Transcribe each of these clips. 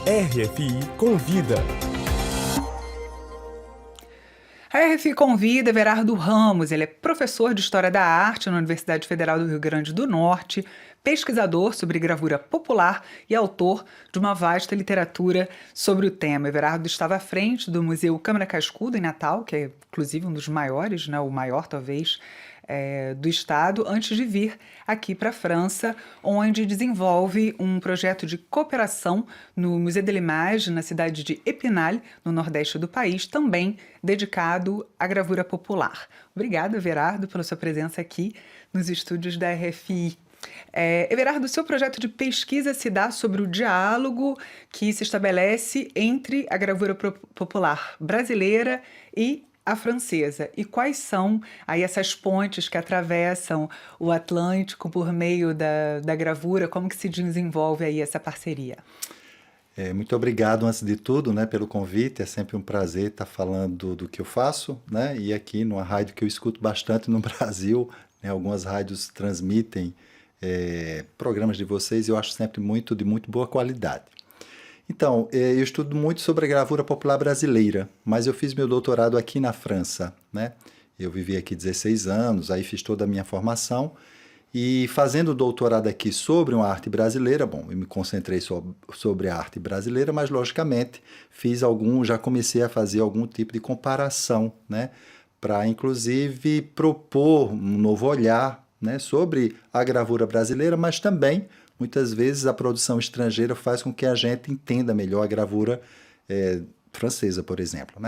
RFI Convida. A RFI convida Everardo Ramos. Ele é professor de História da Arte na Universidade Federal do Rio Grande do Norte, pesquisador sobre gravura popular e autor de uma vasta literatura sobre o tema. Everardo estava à frente do Museu Câmara Cascudo, em Natal, que é inclusive um dos maiores, o maior talvez, do estado, antes de vir aqui para a França, onde desenvolve um projeto de cooperação no Musée de l'Image, na cidade de Épinal, no nordeste do país, também dedicado à gravura popular. Obrigada, Everardo, pela sua presença aqui nos estúdios da RFI. Everardo, o seu projeto de pesquisa se dá sobre o diálogo que se estabelece entre a gravura popular brasileira e a francesa. E quais são aí essas pontes que atravessam o Atlântico por meio da gravura? Como que se desenvolve aí essa parceria? Muito obrigado, antes de tudo, pelo convite. É sempre um prazer estar falando do que eu faço, e aqui numa rádio que eu escuto bastante no Brasil, algumas rádios transmitem programas de vocês e eu acho sempre de muito boa qualidade. Então, eu estudo muito sobre a gravura popular brasileira, mas eu fiz meu doutorado aqui na França, Eu vivi aqui 16 anos, aí fiz toda a minha formação e fazendo o doutorado aqui sobre uma arte brasileira, eu me concentrei sobre a arte brasileira, mas logicamente já comecei a fazer algum tipo de comparação, para inclusive propor um novo olhar, sobre a gravura brasileira, mas também muitas vezes a produção estrangeira faz com que a gente entenda melhor a gravura francesa, por exemplo,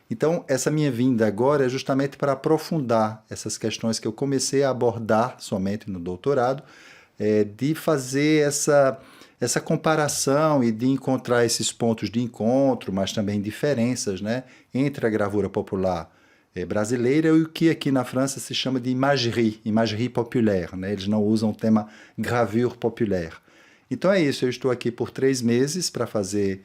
Então, essa minha vinda agora é justamente para aprofundar essas questões que eu comecei a abordar somente no doutorado, de fazer essa comparação e de encontrar esses pontos de encontro, mas também diferenças, entre a gravura popular brasileira e o que aqui na França se chama de imagerie populaire, Eles não usam o tema gravure populaire. Então é isso, eu estou aqui por 3 meses para fazer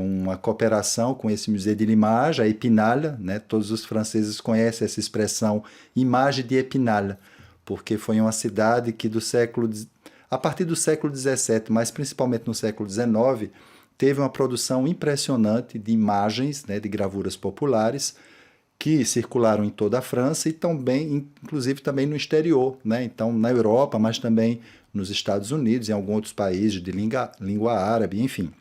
uma cooperação com esse Musée de l'Image, a Épinal, Todos os franceses conhecem essa expressão imagem de Épinal, porque foi uma cidade que a partir do século XVII, mas principalmente no século XIX, teve uma produção impressionante de imagens, de gravuras populares, que circularam em toda a França e também, inclusive também no exterior, Então, na Europa, mas também nos Estados Unidos, em alguns outros países de língua árabe, enfim.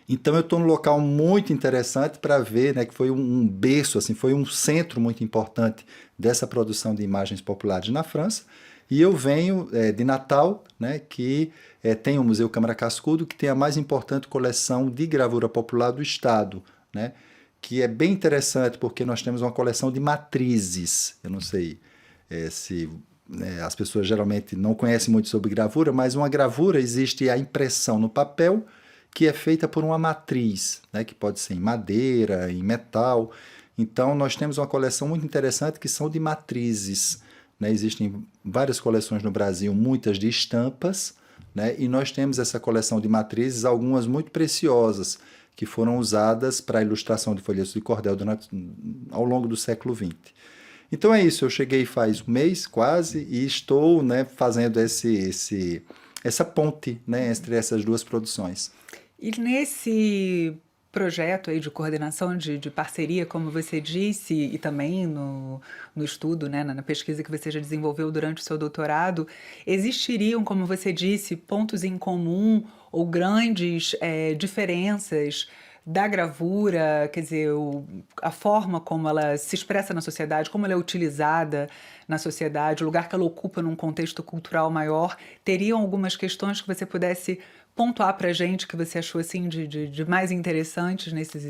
Então, eu estou num local muito interessante para ver, que foi um berço, foi um centro muito importante dessa produção de imagens populares na França. E eu venho de Natal, que tem o Museu Câmara Cascudo, que tem a mais importante coleção de gravura popular do estado, que é bem interessante porque nós temos uma coleção de matrizes. Eu não sei se as pessoas geralmente não conhecem muito sobre gravura, mas uma gravura existe a impressão no papel, que é feita por uma matriz, que pode ser em madeira, em metal. Então, nós temos uma coleção muito interessante que são de matrizes. Existem várias coleções no Brasil, muitas de estampas, e nós temos essa coleção de matrizes, algumas muito preciosas, que foram usadas para a ilustração de folhetos de cordel ao longo do século XX. Então é isso, eu cheguei faz um mês quase e estou fazendo essa ponte entre essas duas produções. E nesse projeto aí de coordenação, de parceria, como você disse, e também no estudo, na pesquisa que você já desenvolveu durante o seu doutorado, existiriam, como você disse, pontos em comum ou grandes diferenças da gravura, quer dizer, a forma como ela se expressa na sociedade, como ela é utilizada na sociedade, o lugar que ela ocupa num contexto cultural maior, teriam algumas questões que você pudesse pontuar para a gente que você achou assim de mais interessantes nessas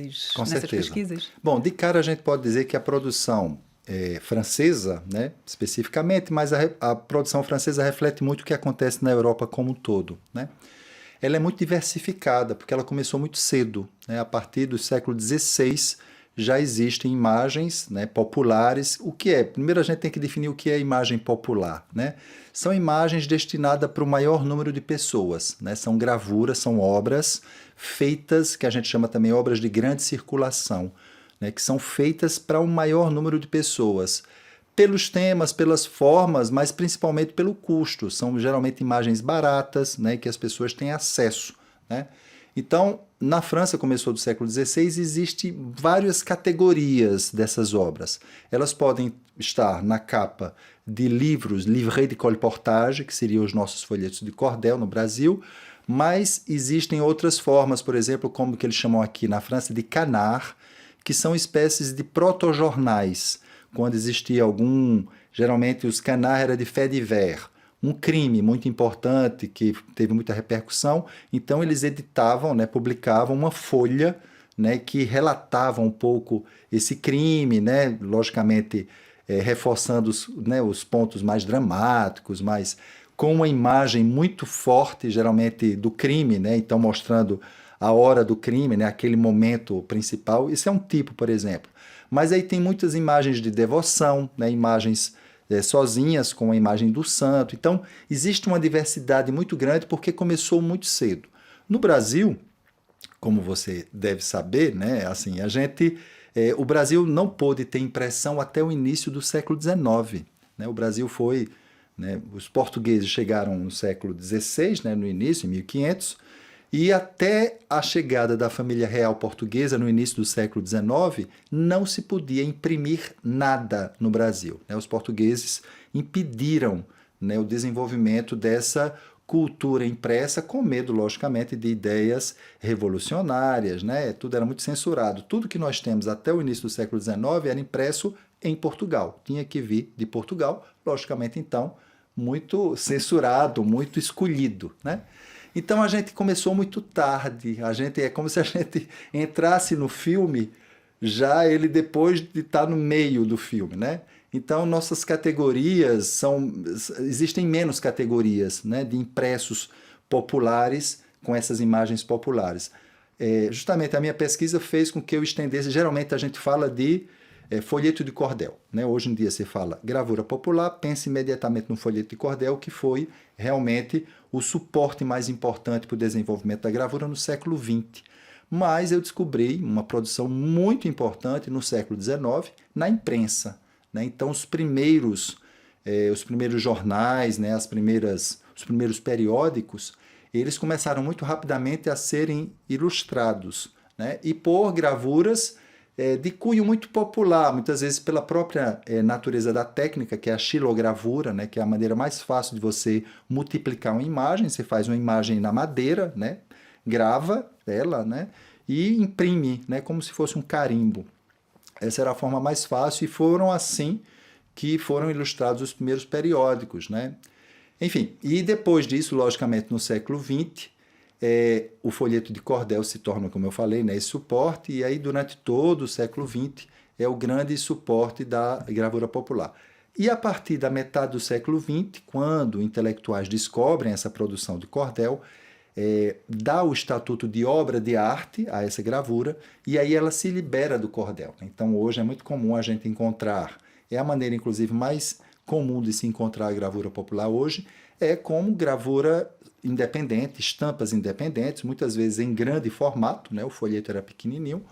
pesquisas? Bom, de cara a gente pode dizer que a produção francesa, especificamente, mas a produção francesa reflete muito o que acontece na Europa como um todo, Ela é muito diversificada, porque ela começou muito cedo, A partir do século XVI já existem imagens populares. O que é? Primeiro a gente tem que definir o que é imagem popular, São imagens destinadas para o maior número de pessoas, São gravuras, são obras feitas, que a gente chama também obras de grande circulação, que são feitas para um maior número de pessoas. Pelos temas, pelas formas, mas principalmente pelo custo. São geralmente imagens baratas, que as pessoas têm acesso, Então, na França, começou do século XVI, existem várias categorias dessas obras. Elas podem estar na capa de livros, livret de colportage, que seriam os nossos folhetos de cordel no Brasil, mas existem outras formas, por exemplo, como que eles chamam aqui na França de canard, que são espécies de protojornais, quando existia geralmente os canards era de faits divers, um crime muito importante que teve muita repercussão, então eles editavam, né, publicavam uma folha, né, que relatava um pouco esse crime, né, logicamente reforçando os pontos mais dramáticos, mas com uma imagem muito forte, geralmente do crime, né, então mostrando a hora do crime, né, aquele momento principal. Isso é um tipo, por exemplo. Mas aí tem muitas imagens de devoção, né, imagens sozinhas com a imagem do santo. Então, existe uma diversidade muito grande porque começou muito cedo. No Brasil, como você deve saber, né, assim, o Brasil não pôde ter impressão até o início do século XIX. Né? O Brasil foi, né, os portugueses chegaram no século XVI, né, no início, em 1500, e até a chegada da família real portuguesa no início do século XIX, não se podia imprimir nada no Brasil. Né? Os portugueses impediram, né, o desenvolvimento dessa cultura impressa, com medo, logicamente, de ideias revolucionárias. Né? Tudo era muito censurado. Tudo que nós temos até o início do século XIX era impresso em Portugal. Tinha que vir de Portugal, logicamente, então, muito censurado, muito escolhido, né? Então a gente começou muito tarde, é como se a gente entrasse no filme já ele depois de estar no meio do filme, né? Então nossas categorias existem menos categorias, né, de impressos populares com essas imagens populares. Justamente a minha pesquisa fez com que eu estendesse, geralmente a gente fala de folheto de cordel. Né? Hoje em dia se fala gravura popular, pense imediatamente no folheto de cordel, que foi realmente o suporte mais importante para o desenvolvimento da gravura no século XX. Mas eu descobri uma produção muito importante no século XIX na imprensa. Né? Então os primeiros jornais, né? Os primeiros periódicos, eles começaram muito rapidamente a serem ilustrados, né? E por gravuras de cunho muito popular, muitas vezes pela própria natureza da técnica, que é a xilogravura, né, que é a maneira mais fácil de você multiplicar uma imagem. Você faz uma imagem na madeira, né, grava ela, né, e imprime, né, como se fosse um carimbo. Essa era a forma mais fácil e foram assim que foram ilustrados os primeiros periódicos. Né? Enfim, e depois disso, logicamente, no século XX, o folheto de cordel se torna, como eu falei, né, esse suporte, e aí durante todo o século XX é o grande suporte da gravura popular. E a partir da metade do século XX, quando intelectuais descobrem essa produção de cordel, dá o estatuto de obra de arte a essa gravura, e aí ela se libera do cordel. Então hoje é muito comum a gente encontrar, é a maneira inclusive mais comum de se encontrar a gravura popular hoje, é como gravura independente, estampas independentes, muitas vezes em grande formato, né? O folheto era pequenininho,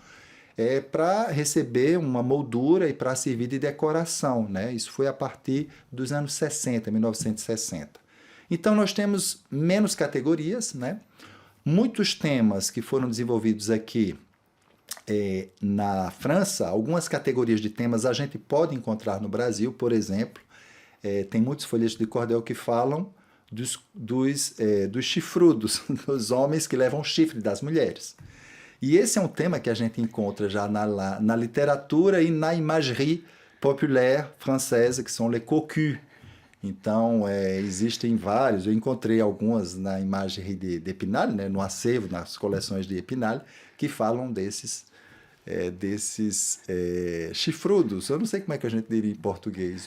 para receber uma moldura e para servir de decoração. Né? Isso foi a partir dos anos 60, 1960. Então nós temos menos categorias, né? Muitos temas que foram desenvolvidos aqui na França, algumas categorias de temas a gente pode encontrar no Brasil, por exemplo, tem muitos folhetos de cordel que falam dos chifrudos, dos homens que levam chifre das mulheres. E esse é um tema que a gente encontra já na literatura e na imagerie populaire française, que são les cocus. Então, existem vários, eu encontrei algumas na imagerie de Epinal, né, no acervo, nas coleções de Epinal, que falam desses chifrudos. Eu não sei como é que a gente diria em português,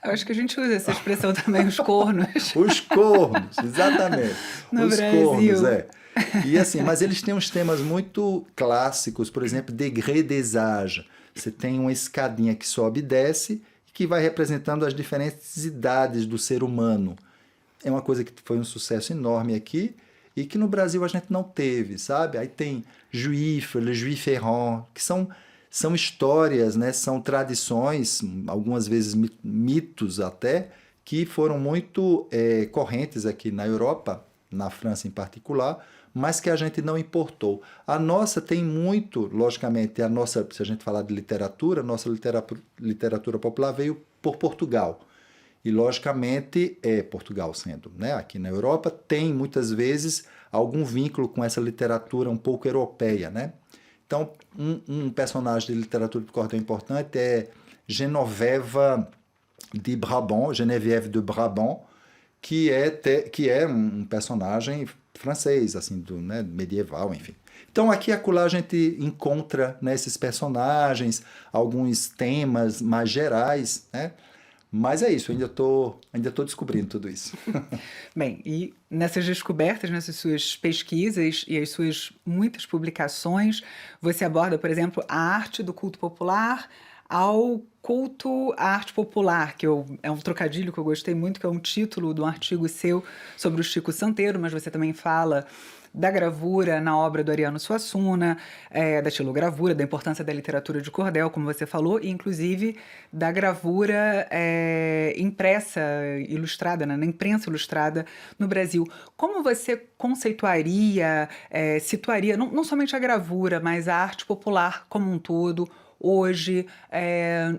Eu acho que a gente usa essa expressão também, os cornos. Os cornos, exatamente. No os Brasil. Cornos, E assim, mas eles têm uns temas muito clássicos, por exemplo, degré des âges. Você tem uma escadinha que sobe e desce, que vai representando as diferentes idades do ser humano. É uma coisa que foi um sucesso enorme aqui e que no Brasil a gente não teve, sabe? Aí tem Juif, Le Juif Errant, que são histórias, né? São tradições, algumas vezes mitos até, que foram muito correntes aqui na Europa, na França em particular, mas que a gente não importou. A nossa tem muito, logicamente, a nossa, se a gente falar de literatura, a nossa literatura popular veio por Portugal. E, logicamente, Portugal sendo, né, aqui na Europa, tem muitas vezes algum vínculo com essa literatura um pouco europeia, né? Então, um personagem de literatura de cordel importante é Genoveva de Brabant, Geneviève de Brabant, que é um personagem francês, assim, né, medieval, enfim. Então, aqui e acolá a gente encontra, né, esses personagens, alguns temas mais gerais, né? Mas é isso, ainda tô descobrindo tudo isso. Bem, e nessas descobertas, nessas suas pesquisas e as suas muitas publicações, você aborda, por exemplo, a arte do culto popular ao culto à arte popular, é um trocadilho que eu gostei muito, que é um título de um artigo seu sobre o Chico Santeiro, mas você também fala da gravura na obra do Ariano Suassuna, da xilogravura, da importância da literatura de cordel, como você falou, e inclusive da gravura impressa, ilustrada, né, na imprensa ilustrada no Brasil. Como você conceituaria, situaria, não somente a gravura, mas a arte popular como um todo, hoje,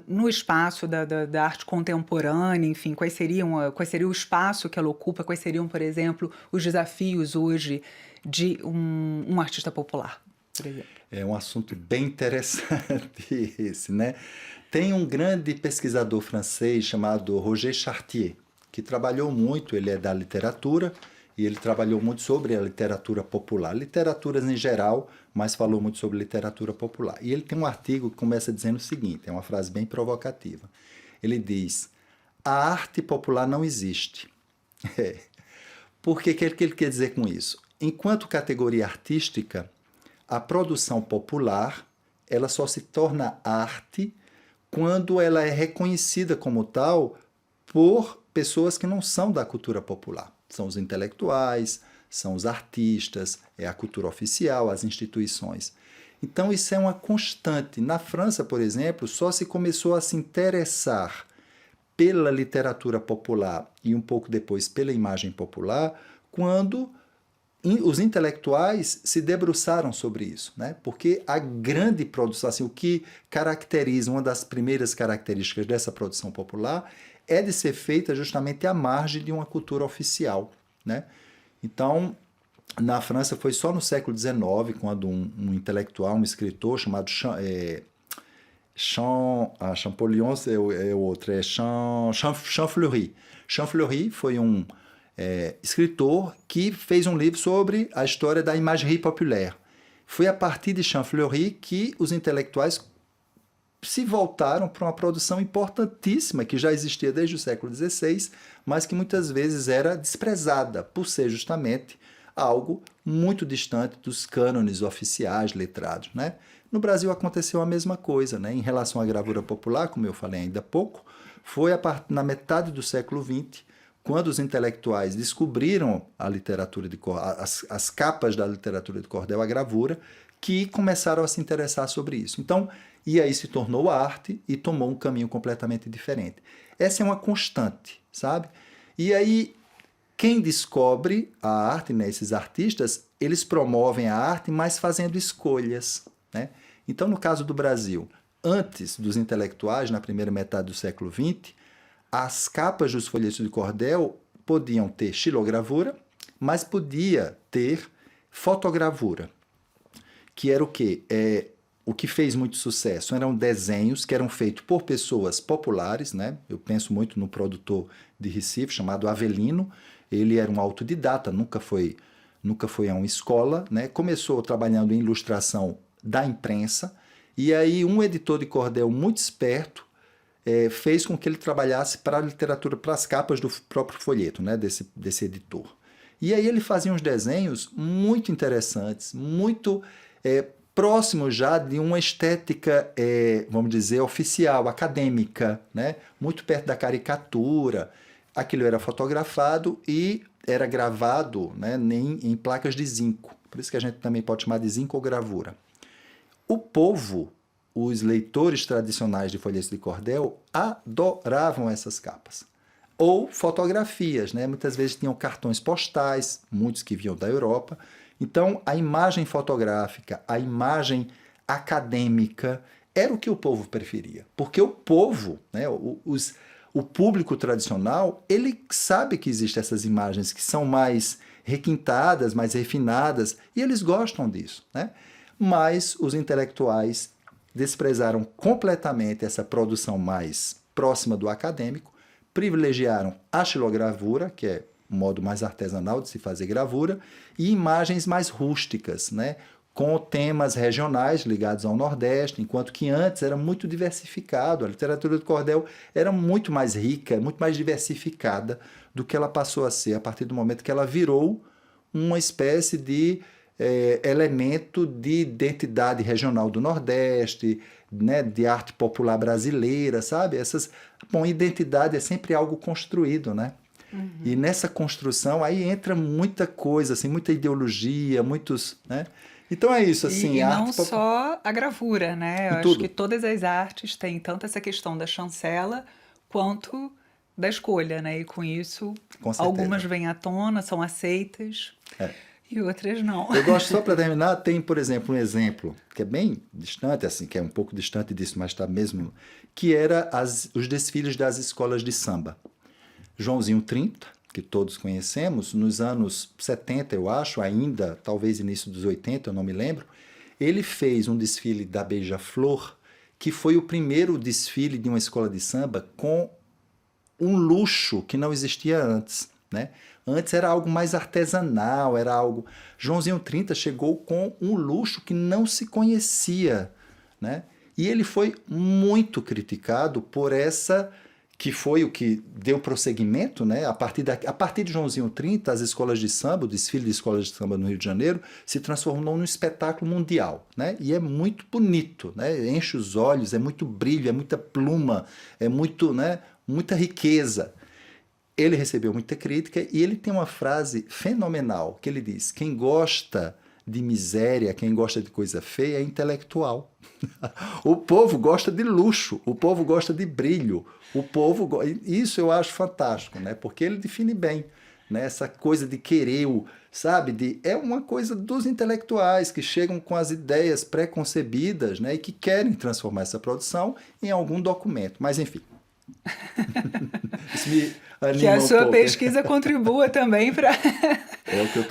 no espaço da arte contemporânea, enfim, qual seria o espaço que ela ocupa, quais seriam, por exemplo, os desafios hoje de um artista popular, por exemplo? É um assunto bem interessante esse, né? Tem um grande pesquisador francês chamado Roger Chartier, que trabalhou muito, ele é da literatura, e ele trabalhou muito sobre a literatura popular, literaturas em geral, mas falou muito sobre literatura popular. E ele tem um artigo que começa dizendo o seguinte, é uma frase bem provocativa. Ele diz, a arte popular não existe. Por que ele quer dizer com isso? Enquanto categoria artística, a produção popular ela só se torna arte quando ela é reconhecida como tal por pessoas que não são da cultura popular. São os intelectuais, são os artistas, é a cultura oficial, as instituições. Então isso é uma constante. Na França, por exemplo, só se começou a se interessar pela literatura popular e um pouco depois pela imagem popular, quando os intelectuais se debruçaram sobre isso, né? Porque a grande produção, assim, o que caracteriza, uma das primeiras características dessa produção popular é de ser feita justamente à margem de uma cultura oficial, né? Então, na França foi só no século XIX, quando um intelectual, um escritor chamado Champollion é o outro, Champfleury. Champfleury foi um escritor que fez um livro sobre a história da imagerie populaire. Foi a partir de Champfleury que os intelectuais se voltaram para uma produção importantíssima que já existia desde o século XVI, mas que muitas vezes era desprezada por ser justamente algo muito distante dos cânones oficiais letrados, né? No Brasil aconteceu a mesma coisa, né? Em relação à gravura popular, como eu falei ainda há pouco, foi na metade do século XX, quando os intelectuais descobriram a literatura de as capas da literatura de cordel, a gravura, que começaram a se interessar sobre isso. Então, e aí se tornou arte e tomou um caminho completamente diferente. Essa é uma constante, sabe? E aí, quem descobre a arte, né, esses artistas, eles promovem a arte, mas fazendo escolhas, né? Então, no caso do Brasil, antes dos intelectuais, na primeira metade do século XX, as capas dos folhetos de cordel podiam ter xilogravura, mas podia ter fotogravura, que era o quê? O que fez muito sucesso eram desenhos que eram feitos por pessoas populares, né? Eu penso muito no produtor de Recife, chamado Avelino. Ele era um autodidata, nunca foi a uma escola, né? Começou trabalhando em ilustração da imprensa, e aí um editor de cordel muito esperto fez com que ele trabalhasse para a literatura, para as capas do próprio folheto, né? desse editor. E aí ele fazia uns desenhos muito interessantes, muito próximos já de uma estética, vamos dizer, oficial, acadêmica, né? Muito perto da caricatura. Aquilo era fotografado e era gravado, né, em placas de zinco. Por isso que a gente também pode chamar de zincogravura. O povo, os leitores tradicionais de folhetos de cordel, adoravam essas capas. Ou fotografias, né? Muitas vezes tinham cartões postais, muitos que vinham da Europa, Então, a imagem fotográfica, a imagem acadêmica, era o que o povo preferia. Porque o povo, né, o público tradicional, ele sabe que existem essas imagens que são mais requintadas, mais refinadas, e eles gostam disso, né? Mas os intelectuais desprezaram completamente essa produção mais próxima do acadêmico, privilegiaram a xilogravura, que é um modo mais artesanal de se fazer gravura, e imagens mais rústicas, né? Com temas regionais ligados ao Nordeste, enquanto que antes era muito diversificado. A literatura do cordel era muito mais rica, muito mais diversificada do que ela passou a ser a partir do momento que ela virou uma espécie de elemento de identidade regional do Nordeste, né, de arte popular brasileira, sabe? Bom, identidade é sempre algo construído, né? Uhum. E nessa construção aí entra muita coisa, assim, muita ideologia, muitos, né? Então é isso, assim. E não só a gravura, né? Eu acho que todas as artes têm tanto essa questão da chancela quanto da escolha, né? E com isso, algumas vêm à tona, são aceitas. E outras não. Eu gosto, só para terminar, tem, por exemplo, um exemplo que é bem distante, assim, que é um pouco distante disso, mas está mesmo, que era os desfiles das escolas de samba. Joãozinho 30, que todos conhecemos, nos anos 70, eu acho, ainda, talvez início dos 80, eu não me lembro, ele fez um desfile da Beija-Flor, que foi o primeiro desfile de uma escola de samba com um luxo que não existia antes, né? Antes era algo mais artesanal, era algo... Joãozinho 30 chegou com um luxo que não se conhecia, né? E ele foi muito criticado por essa... que foi o que deu prosseguimento, né? A partir de Joãozinho 30, as escolas de samba, o desfile de escolas de samba no Rio de Janeiro, se transformou num espetáculo mundial, né? E é muito bonito, né? Enche os olhos, é muito brilho, é muita pluma, é muito, né? Muita riqueza. Ele recebeu muita crítica e ele tem uma frase fenomenal, que ele diz: quem gosta de miséria, quem gosta de coisa feia é intelectual. O povo gosta de luxo, o povo gosta de brilho, o povo... Isso eu acho fantástico, né? Porque ele define bem, né? Essa coisa de querer, sabe? É uma coisa dos intelectuais que chegam com as ideias pré-concebidas, né? E que querem transformar essa produção em algum documento. Mas, enfim. Isso me anima que a sua pouco. pesquisa contribua também para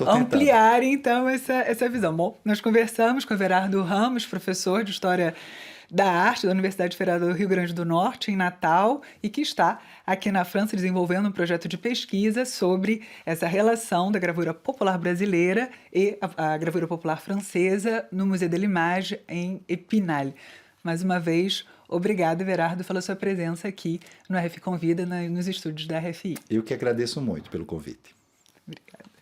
ampliar, então, essa visão. Bom, nós conversamos com Everardo Ramos, professor de História da Arte da Universidade Federal do Rio Grande do Norte, em Natal, e que está aqui na França desenvolvendo um projeto de pesquisa sobre essa relação da gravura popular brasileira e a gravura popular francesa no Musée de l'Image, em Épinal. Mais uma vez, obrigado, Everardo, pela sua presença aqui no RF Convida, nos estúdios da RFI. Eu que agradeço muito pelo convite. Obrigada.